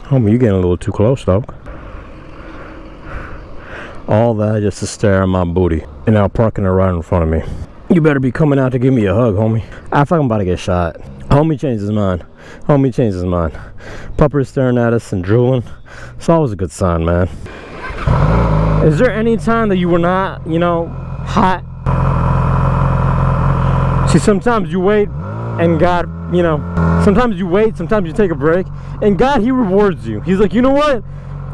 Homie, you getting a little too close, dog. All that just to stare at my booty. And now parking it right in front of me. You better be coming out to give me a hug, homie. I feel like I'm about to get shot. Homie changed his mind. Homie changed his mind. Pupper's staring at us and drooling. It's always a good sign, man. Is there any time that you were not, you know, hot? See, sometimes you wait and God, you know, sometimes you wait, sometimes you take a break, and God, He rewards you. He's like, you know what?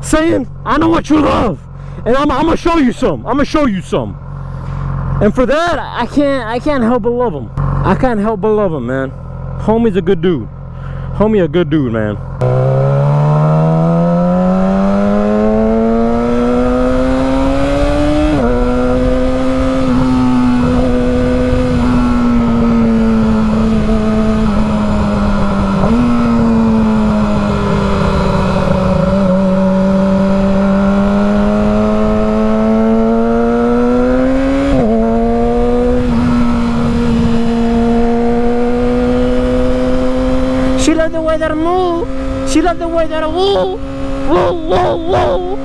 Saying, I know what you love, and I'm gonna show you some. I'm gonna show you some. And for that, I can't help but love him. I can't help but love him, man. Homie's a good dude. Homie a good dude, man. She loved the way that I move. She loved the way that I woo. Woo, woo, woo.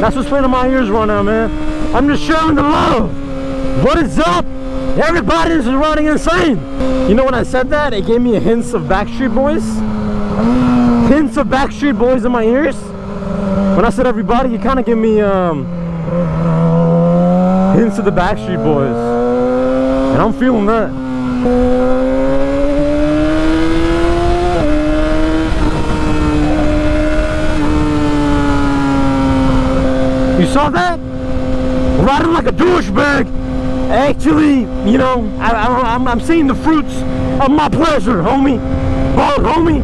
That's what's playing in my ears right now, man. I'm just sharing the love. What is up? Everybody is running insane. You know when I said that, it gave me a hints of Backstreet Boys. Hints of Backstreet Boys in my ears. When I said everybody, it kind of gave me hints of the Backstreet Boys. And I'm feeling that. You saw that? Riding like a douchebag. Actually, you know, I'm seeing the fruits of my pleasure, homie. Oh, homie.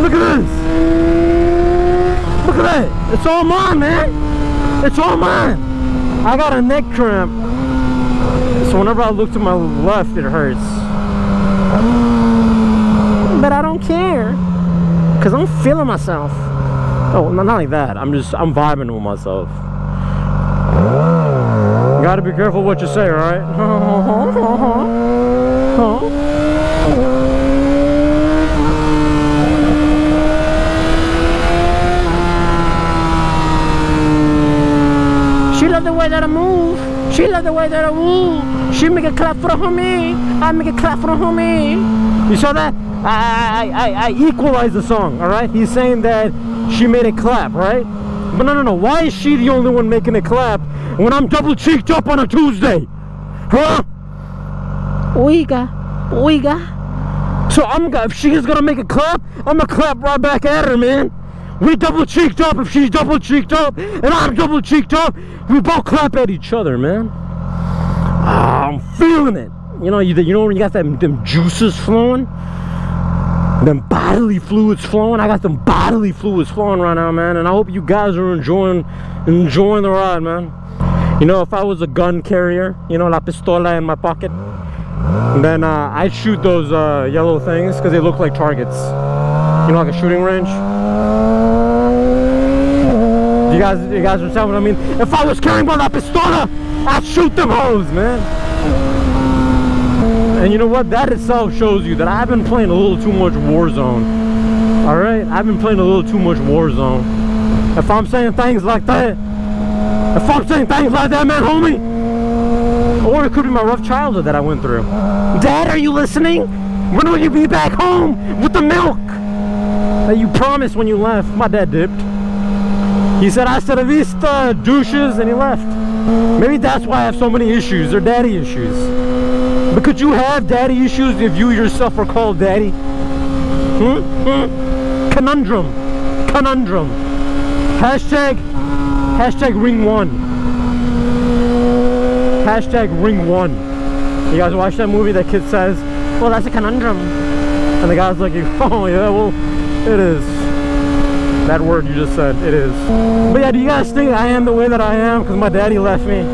Look at this. Look at that. It's all mine, man. It's all mine. I got a neck cramp. So whenever I look to my left, it hurts. But I don't care. Because I'm feeling myself. Oh, not like that. I'm vibing with myself. You gotta be careful what you say, right? She loved the way that I move. She loved the way that I woo. She make a clap for the homie. I make a clap for the homie. You saw that? I equalized the song, alright? He's saying that she made it clap, right? But no. Why is she the only one making it clap when I'm double cheeked up on a Tuesday? Huh? Oiga. So if she's gonna make a clap, I'm gonna clap right back at her, man. We double cheeked up. If she's double cheeked up and I'm double cheeked up, we both clap at each other, man. I'm feeling it. You know when you got them juices flowing, them bodily fluids flowing. I got them bodily fluids flowing right now, man. And I hope you guys are enjoying the ride, man. You know, if I was a gun carrier, you know, la pistola in my pocket, then I'd shoot those yellow things because they look like targets. You know, like a shooting range. You guys understand what I mean? If I was carrying one la pistola, I'd shoot them hoes, man. And you know what? That itself shows you that I've been playing a little too much Warzone. Alright? I've been playing a little too much Warzone. If I'm saying things like that, man, homie, or it could be my rough childhood that I went through. Dad, are you listening? When will you be back home with the milk that you promised when you left? My dad dipped. He said, hasta la vista, douches, and he left. Maybe that's why I have so many issues. They're daddy issues. But could you have daddy issues if you yourself were called daddy? Conundrum. Hashtag ring one. Hashtag ring one. You guys watch that movie? That kid says, well, that's a conundrum. And the guy's like, oh yeah, well, it is. That word you just said, it is. But yeah, do you guys think I am the way that I am because my daddy left me?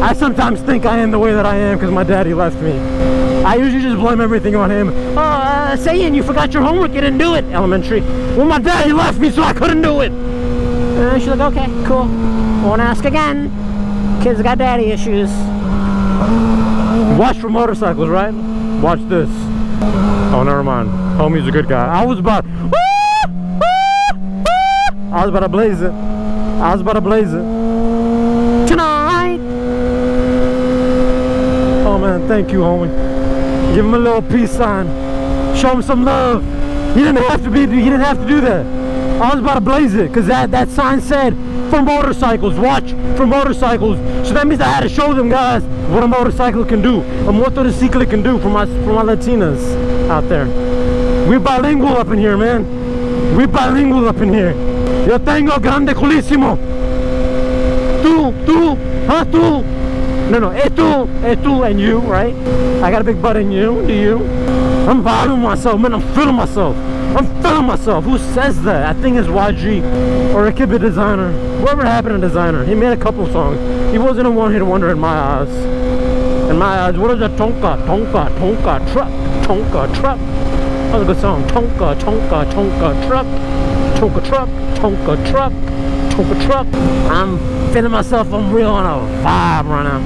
I sometimes think I am the way that I am because my daddy left me. I usually just blame everything on him. Oh, saying you forgot your homework, you didn't do it, elementary. Well, my daddy left me, so I couldn't do it. And she's like, okay, cool. Won't ask again. Kids got daddy issues. Watch for motorcycles, right? Watch this. Oh, never mind. Homie's a good guy. I was about to blaze it. I was about to blaze it. Tonight. Oh man, thank you, homie. Give him a little peace sign. Show him some love. He didn't have to do that. I was about to blaze it because that sign said for motorcycles. Watch for motorcycles. So that means I had to show them guys what a motorcycle can do. A motorcycle can do for my Latinas out there. We're bilingual up in here, man. We're bilingual up in here. Yo tengo grande culísimo. Tú, no, tú, and you, right? I got a big butt in you, do you? I'm vibing myself, man, I'm feeling myself. Who says that? I think it's YG, or it could be Designer. Whatever happened to Designer? He made a couple songs. He wasn't a one-hit wonder in my eyes. What is that? Tonka, truck. That was a good song. Tonka, truck. I'm feeling myself. I'm real on a vibe right now.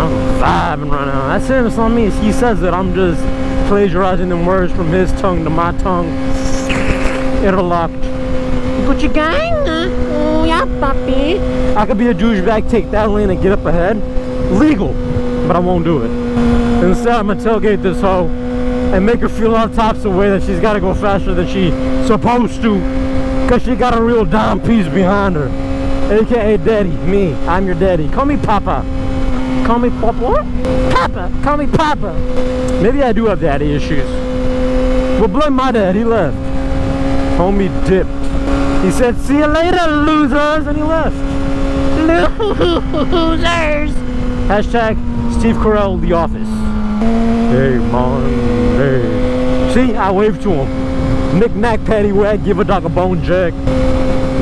I'm vibing right now. That's him. It's not me. He says it. I'm just plagiarizing them words from his tongue to my tongue. Interlocked. Gucci gang? Oh, yeah, papi. I could be a douchebag, take that lane and get up ahead. Legal. But I won't do it. Instead, I'm gonna tailgate this hoe and make her feel all types of way that she's gotta go faster than she's supposed to. Cause she got a real dime piece behind her. AKA daddy, me, I'm your daddy. Call me Papa. Call me Papa? Papa, call me Papa. Maybe I do have daddy issues. Well, blame my dad, he left. Homie dipped. He said, see you later, losers, and he left. Losers. Hashtag Steve Carell, The Office. Hey, Monday. See, I waved to him. Knick-knack, paddywhack, give a dog a bone jack.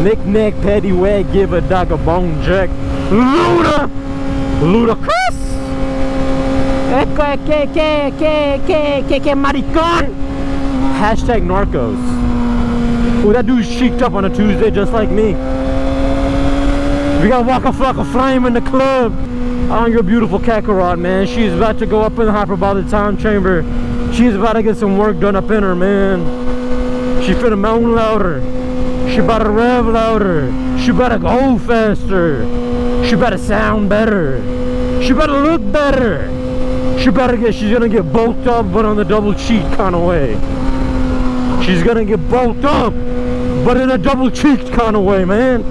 Knick-knack, paddywhack, give a dog a bone jack. Ludacris. Que maricón. Hashtag Narcos. Ooh, that dude's cheeked up on a Tuesday just like me. We got Waka Flocka Flame in the club. On your beautiful Kakarot, man. She's about to go up in the hyperbolic time chamber. She's about to get some work done up in her, man. She finna moan louder. She about to rev louder. She about to go faster. She about to sound better. She about to look better. She's gonna get bulked up, but on the double cheek kind of way. She's gonna get bulked up, but in a double cheeked kind of way, man.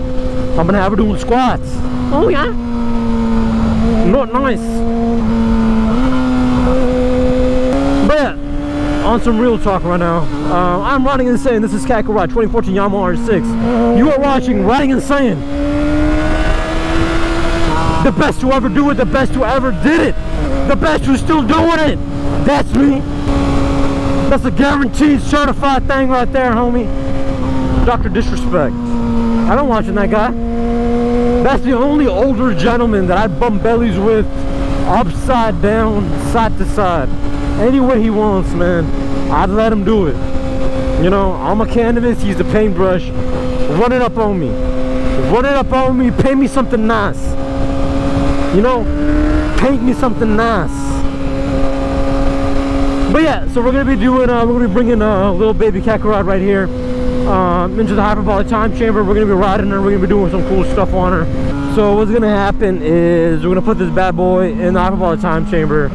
I'm gonna have her doing squats. Oh yeah. Not nice. But yeah, on some real talk right now. I'm Riding Insane. This is Kakarot 2014 Yamaha R6. You are watching Riding Insane. The best who ever do it, the best who ever did it, the best who's still doing it. That's me. That's a guaranteed certified thing right there, homie. Dr. Disrespect. I've been watching that guy. That's the only older gentleman that I bump bellies with upside down, side to side. Any way he wants, man. I'd let him do it. You know, I'm a canvas, he's a paintbrush. Run it up on me. Run it up on me, pay me something nice. You know, paint me something nice. But yeah, so we're gonna be doing, we're gonna be bringing a little baby Kakarot right here into the hyperbolic time chamber. We're gonna be riding her. We're gonna be doing some cool stuff on her. So what's gonna happen is we're gonna put this bad boy in the hyperbolic time chamber.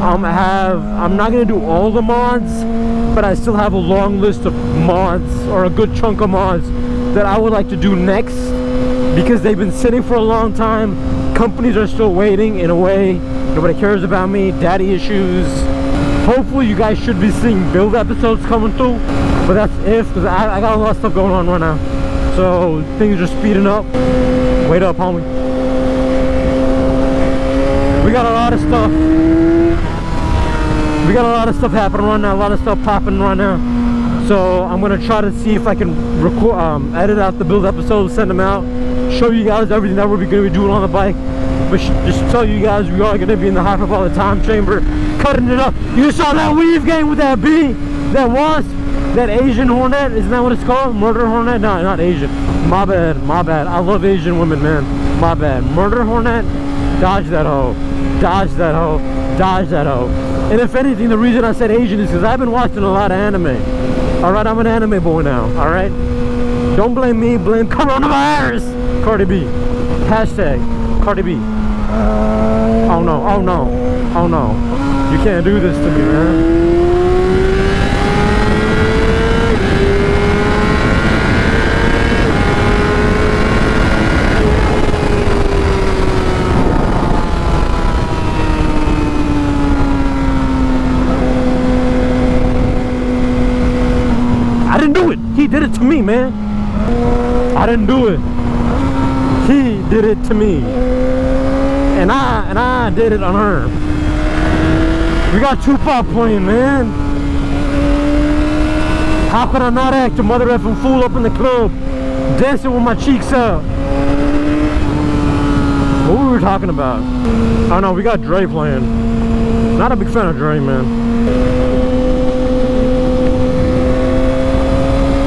I'm not gonna do all the mods, but I still have a long list of mods, or a good chunk of mods that I would like to do next, because they've been sitting for a long time. Companies are still waiting. In a way, nobody cares about me. Daddy issues. Hopefully you guys should be seeing build episodes coming through, but that's if, because I got a lot of stuff going on right now, so things are speeding up. Wait up, homie. We got a lot of stuff. We got a lot of stuff happening right now, a lot of stuff popping right now. So I'm gonna try to see if I can record, edit out the build episodes, send them out, show you guys everything that we're gonna be doing on the bike. But just tell you guys, we are gonna be in the hyperbolic time chamber, cutting it up. You saw that weave game with that bee, that wasp, that Asian hornet. Isn't that what it's called? Murder hornet? No, not Asian. My bad, my bad. I love Asian women, man. My bad. Murder hornet. Dodge that hoe. Dodge that hoe. Dodge that hoe. And if anything, the reason I said Asian is because I've been watching a lot of anime. Alright, I'm an anime boy now, alright? Don't blame me, blame coronavirus! Cardi B. Hashtag Cardi B. Oh no, oh no, oh no. You can't do this to me, man. I didn't do it. He did it to me, man. I didn't do it. He did it to me. And I did it on her. We got Tupac playing, man. How could I not act a mother effing fool up in the club, dancing with my cheeks out? What were we talking about? Oh no, we got Dre playing. Not a big fan of Dre, man.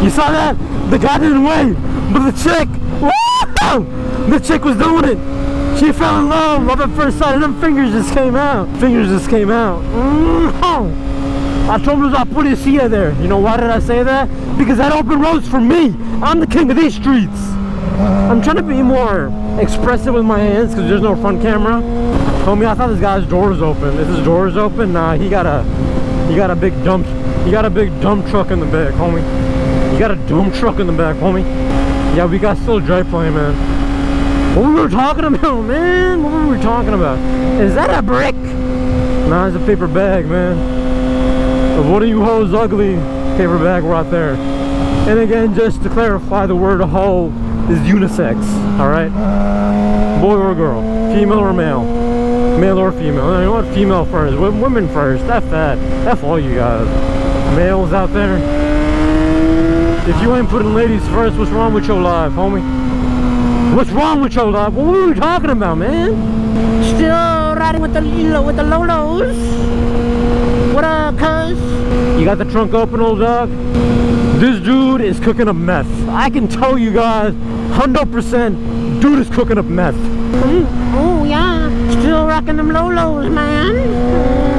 You saw that? The guy didn't wave, but the chick, woo! The chick was doing it. She fell in love at first sight, and them fingers just came out. Fingers just came out. I told her I put his here there. You know why did I say that? Because that open road's for me. I'm the king of these streets. I'm trying to be more expressive with my hands because there's no front camera. Homie, I thought this guy's door was open. Is his door is open? Nah, he got a big dump truck in the back, homie. You got a dump truck in the back, homie. Yeah, we got still Dre playing, man. What we were talking about, man? What were we talking about? Is that a brick? Nah, it's a paper bag, man. Of one of you hoes ugly, paper bag right there. And again, just to clarify, the word hoe is unisex, alright? Boy or girl, female or male, male or female. You know what? Female first, women first. F that. F all you guys. Males out there. If you ain't putting ladies first, what's wrong with your life, homie? What's wrong with your life? What were we talking about, man? Still riding with the Lolos. What up, cuz? You got the trunk open, old dog? This dude is cooking up meth. I can tell you guys, 100%, dude is cooking up meth. Oh, yeah. Still rocking them Lolos, man.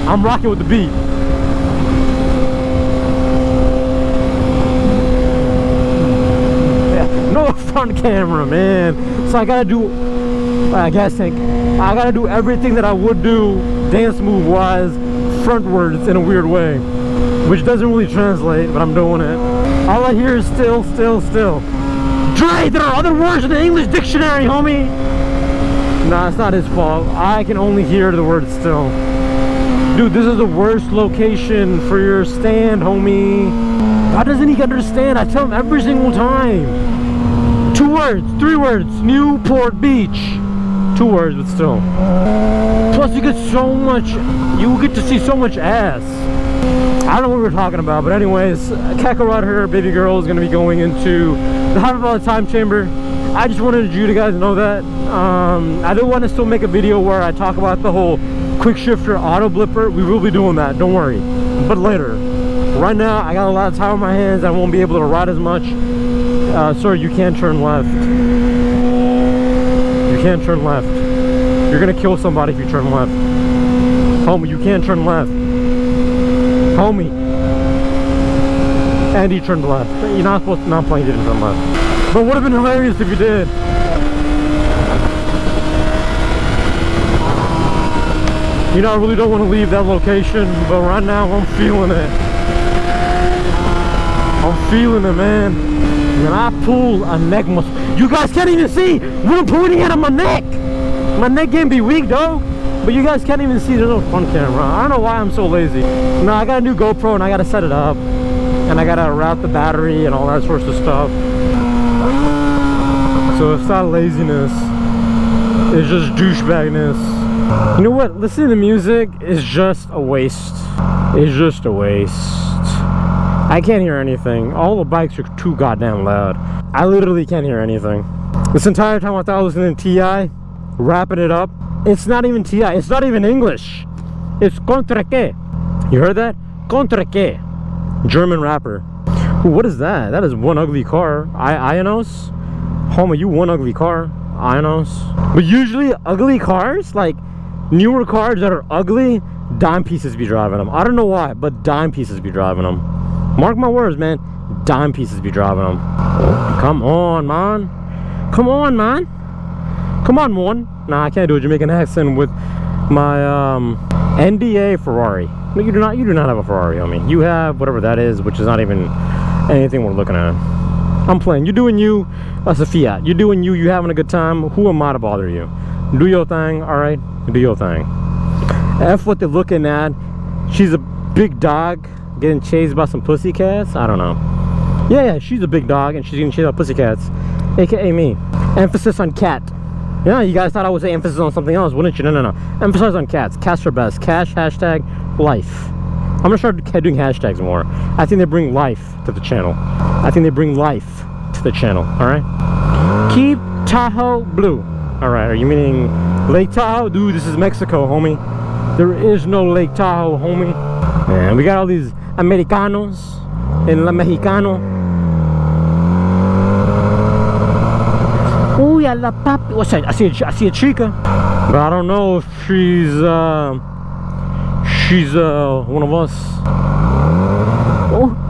I'm rocking with the beat. Yeah, no front camera, man. So I gotta do, I gotta do everything that I would do dance move wise frontwards in a weird way, which doesn't really translate, but I'm doing it. All I hear is still. Dre, there are other words in the English dictionary, homie. Nah, it's not his fault. I can only hear the word still. Dude, this is the worst location for your stand, homie. Why doesn't he understand? I tell him every single time. 2 words, 3 words. Newport Beach. 2 words, but still. Plus, you get to see so much ass. I don't know what we're talking about, but anyways, Kakarot, her baby girl, is going to be going into the Hyperbolic Time Chamber. I just wanted you to guys know that. I do want to still make a video where I talk about the whole quick shifter auto blipper. We will be doing that, don't worry, but later. Right now I got a lot of time on my hands. I won't be able to ride as much. Sir, you can't turn left. You can't turn left. You're gonna kill somebody if you turn left. Homie, you can't turn left. Homie. And he turned left. You're not supposed to not play, you didn't turn left. But it would have been hilarious if you did. You know, I really don't want to leave that location, but right now I'm feeling it. I'm feeling it, man. When I pull a neck muscle, you guys can't even see what I'm pointing at on my neck. My neck can be weak, though, but you guys can't even see. There's no front camera. I don't know why I'm so lazy. No, I got a new GoPro and I got to set it up, and I got to route the battery and all that sorts of stuff. So it's not laziness. It's just douchebagness. You know what? Listening to music is just a waste. It's just a waste. I can't hear anything. All the bikes are too goddamn loud. I literally can't hear anything. This entire time I thought I was listening to T.I. wrapping it up. It's not even TI. It's not even English. It's contra que. You heard that? Contra que. German rapper. Ooh, what is that? That is one ugly car. Ionos? Homie, you one ugly car. Ionos. But usually ugly cars, like newer cars that are ugly, dime pieces be driving them. I don't know why, but dime pieces be driving them. Mark my words, man. Dime pieces be driving them. Come on, man. Come on, man. Come on, man. Nah, I can't do a Jamaican accent with my NDA Ferrari. No, you do not have a Ferrari, homie. You have whatever that is, which is not even anything we're looking at. I'm playing. You're doing you. That's a Fiat. You're doing you. You having a good time. Who am I to bother you? Do your thing, all right? Do your thing. F what they're looking at. She's a big dog getting chased by some pussycats. I don't know. Yeah, she's a big dog and she's getting chased by pussycats, aka me. Emphasis on cat. Yeah, you guys thought I would say emphasis on something else, wouldn't you? No. Emphasize on cats. Cats are best. Cash hashtag life. I'm gonna start doing hashtags more. I think they bring life to the channel. I think they bring life to the channel. All right. Keep Tahoe blue. All right. Are you meaning Lake Tahoe? Dude, this is Mexico, homie. There is no Lake Tahoe, homie. Man, we got all these Americanos and La Mexicano. Oh, yeah, la papi. What's that? I see a chica, but I don't know if she's one of us. Oh.